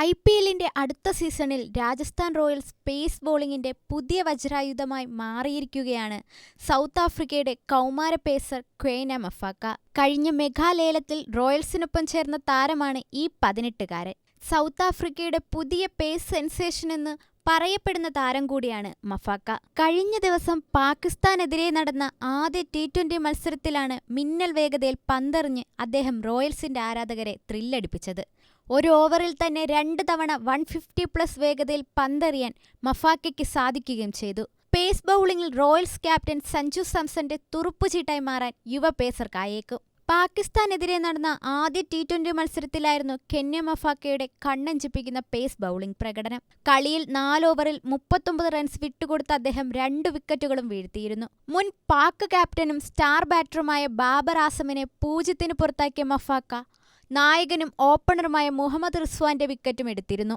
IPLന്റെ അടുത്ത സീസണിൽ Rajasthan Royals pace ബോളിംഗിന്റെ പുതിയ വജ്രായുധമായി മാറിയിരിക്കുകയാണ് സൗത്ത് ആഫ്രിക്കയുടെ കൗമാര പേസർ ക്വെയ്ന മഫാക്ക. കഴിഞ്ഞ മെഗാലേലത്തിൽ റോയൽസിനൊപ്പം ചേർന്ന താരമാണ് ഈ 18-കാരൻ. സൗത്ത് ആഫ്രിക്കയുടെ പുതിയ പേസ് സെൻസേഷനെന്ന് പറയപ്പെടുന്ന താരം കൂടിയാണ് മഫാക്ക. കഴിഞ്ഞ ദിവസം പാകിസ്ഥാനെതിരെ നടന്ന ആദ്യ T20 മത്സരത്തിലാണ് മിന്നൽ വേഗതയിൽ പന്തെറിഞ്ഞ് അദ്ദേഹം റോയൽസിന്റെ ആരാധകരെ ത്രില്ലടിപ്പിച്ചത്. ഒരു ഓവറിൽ തന്നെ 2 തവണ 150+ വേഗതയിൽ പന്തെറിയാൻ മഫാക്കയ്ക്ക് സാധിക്കുകയും ചെയ്തു. പേസ് ബൗളിംഗിൽ റോയൽസ് ക്യാപ്റ്റൻ സഞ്ജു സാംസന്റെ തുറുപ്പുചീട്ടായി മാറാൻ യുവ പേസർക്കായേക്കും. പാകിസ്ഥാനെതിരെ നടന്ന ആദ്യ T20 മത്സരത്തിലായിരുന്നു കെന്യ മഫാക്കയുടെ കണ്ണഞ്ചിപ്പിക്കുന്ന പേസ് ബൗളിംഗ് പ്രകടനം. കളിയിൽ 4 ഓവറിൽ 39 റൺസ് വിട്ടുകൊടുത്ത അദ്ദേഹം 2 വിക്കറ്റുകളും വീഴ്ത്തിയിരുന്നു. മുൻ പാക് ക്യാപ്റ്റനും സ്റ്റാർ ബാറ്ററുമായ ബാബർ ആസമിനെ 0-ന് പുറത്താക്കിയ മഫാക്ക നായകനും ഓപ്പണറുമായ മുഹമ്മദ് റിസ്വാന്റെ വിക്കറ്റും എടുത്തിരുന്നു.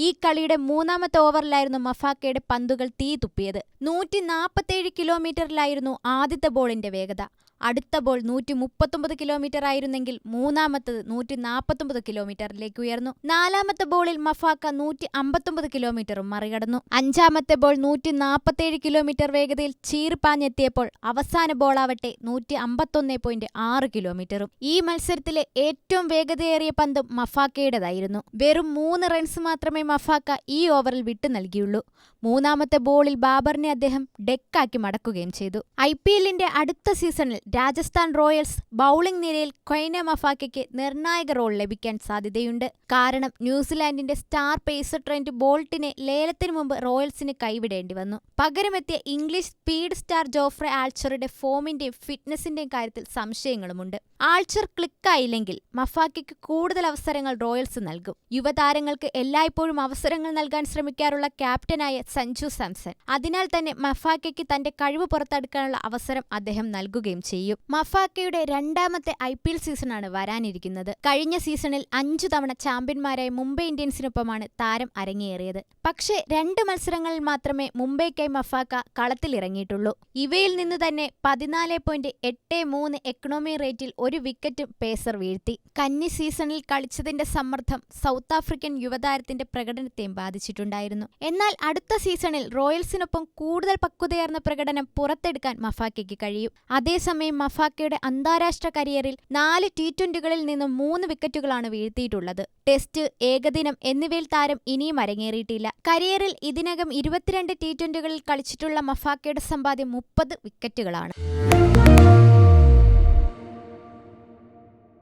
ഈ കളിയുടെ 3ാമത്തെ ഓവറിലായിരുന്നു മഫാക്കയുടെ പന്തുകൾ തീ തുപ്പിയത്. 147 കിലോമീറ്ററിലായിരുന്നു ആദ്യത്തെ ബോളിന്റെ വേഗത. അടുത്ത ബോൾ 139 കിലോമീറ്റർ ആയിരുന്നെങ്കിൽ മൂന്നാമത്തത് 149 കിലോമീറ്ററിലേക്ക് ഉയർന്നു. 4ാമത്തെ ബോളിൽ മഫാക്ക 159 കിലോമീറ്ററും മറികടന്നു. 5ാമത്തെ ബോൾ 147 കിലോമീറ്റർ വേഗതയിൽ ചീറിപ്പാഞ്ഞെത്തിയപ്പോൾ അവസാന ബോളാവട്ടെ 151.6 കിലോമീറ്ററും. ഈ മത്സരത്തിലെ ഏറ്റവും വേഗതയേറിയ പന്തും മഫാക്കയുടേതായിരുന്നു. വെറും 3 റൺസ് മാത്രമേ മഫാക്ക ഈ ഓവറിൽ വിട്ടു നൽകിയുള്ളൂ. 3ാമത്തെ ബോളിൽ ബാബറിനെ അദ്ദേഹം ഡെക്കാക്കി മടക്കുകയും ചെയ്തു. IPLന്റെ അടുത്ത സീസണിൽ രാജസ്ഥാൻ റോയൽസ് ബൗളിംഗ് നിരയിൽ ക്വെയ്ന മഫാക്കയ്ക്ക് നിർണായക റോൾ ലഭിക്കാൻ സാധ്യതയുണ്ട്. കാരണം ന്യൂസിലാൻഡിന്റെ സ്റ്റാർ പേസർ ട്രെന്റ് ബോൾട്ടിനെ ലേലത്തിനു മുമ്പ് റോയൽസിന് കൈവിടേണ്ടി വന്നു. പകരമെത്തിയ ഇംഗ്ലീഷ് സ്പീഡ് സ്റ്റാർ ജോഫ്രെ ആൾച്ചറുടെ ഫോമിന്റെയും ഫിറ്റ്നസിന്റെയും കാര്യത്തിൽ സംശയങ്ങളുമുണ്ട്. ആൾച്ചർ ക്ലിക്കായില്ലെങ്കിൽ മഫാക്കയ്ക്ക് കൂടുതൽ അവസരങ്ങൾ റോയൽസ് നൽകും. യുവതാരങ്ങൾക്ക് എല്ലായ്പ്പോഴും അവസരങ്ങൾ നൽകാൻ ശ്രമിക്കാറുള്ള ക്യാപ്റ്റനായ സഞ്ജു സാംസൺ. അതിനാൽ തന്നെ മഫാക്കയ്ക്ക് തന്റെ കഴിവ് പുറത്തെടുക്കാനുള്ള അവസരം അദ്ദേഹം നൽകുകയും ചെയ്യും. മഫാക്കയുടെ 2ാമത്തെ IPL സീസണാണ് വരാനിരിക്കുന്നത്. കഴിഞ്ഞ സീസണിൽ 5 തവണ ചാമ്പ്യന്മാരായ മുംബൈ ഇന്ത്യൻസിനൊപ്പമാണ് താരം അരങ്ങേറിയത്. പക്ഷേ 2 മത്സരങ്ങളിൽ മാത്രമേ മുംബൈക്കായി മഫാക്ക കളത്തിലിറങ്ങിയിട്ടുള്ളൂ. ഇവയിൽ നിന്ന് തന്നെ 14.83 എക്കണോമി റേറ്റിൽ 1 വിക്കറ്റ് പേസർ വീഴ്ത്തി. കന്നി സീസണിൽ കളിച്ചതിന്റെ സമ്മർദ്ദം സൗത്ത് ആഫ്രിക്കൻ യുവതാരത്തിന്റെ പ്രകടനത്തെയും ബാധിച്ചിട്ടുണ്ടായിരുന്നു. എന്നാൽ അടുത്ത സീസണിൽ റോയൽസിനൊപ്പം കൂടുതൽ പക്വതയാർന്ന പ്രകടനം പുറത്തെടുക്കാൻ മഫാക്കയ്ക്ക് കഴിയും. അതേസമയം മഫാക്കയുടെ അന്താരാഷ്ട്ര കരിയറിൽ 4 T20കളിൽ നിന്നും 3 വിക്കറ്റുകളാണ് വീഴ്ത്തിയിട്ടുള്ളത്. ടെസ്റ്റ്, ഏകദിനം എന്നിവയിൽ താരം ഇനിയും അരങ്ങേറിയിട്ടില്ല. കരിയറിൽ ഇതിനകം 22 T20കളിൽ കളിച്ചിട്ടുള്ള മഫാക്കയുടെ സമ്പാദ്യം 30 വിക്കറ്റുകളാണ്.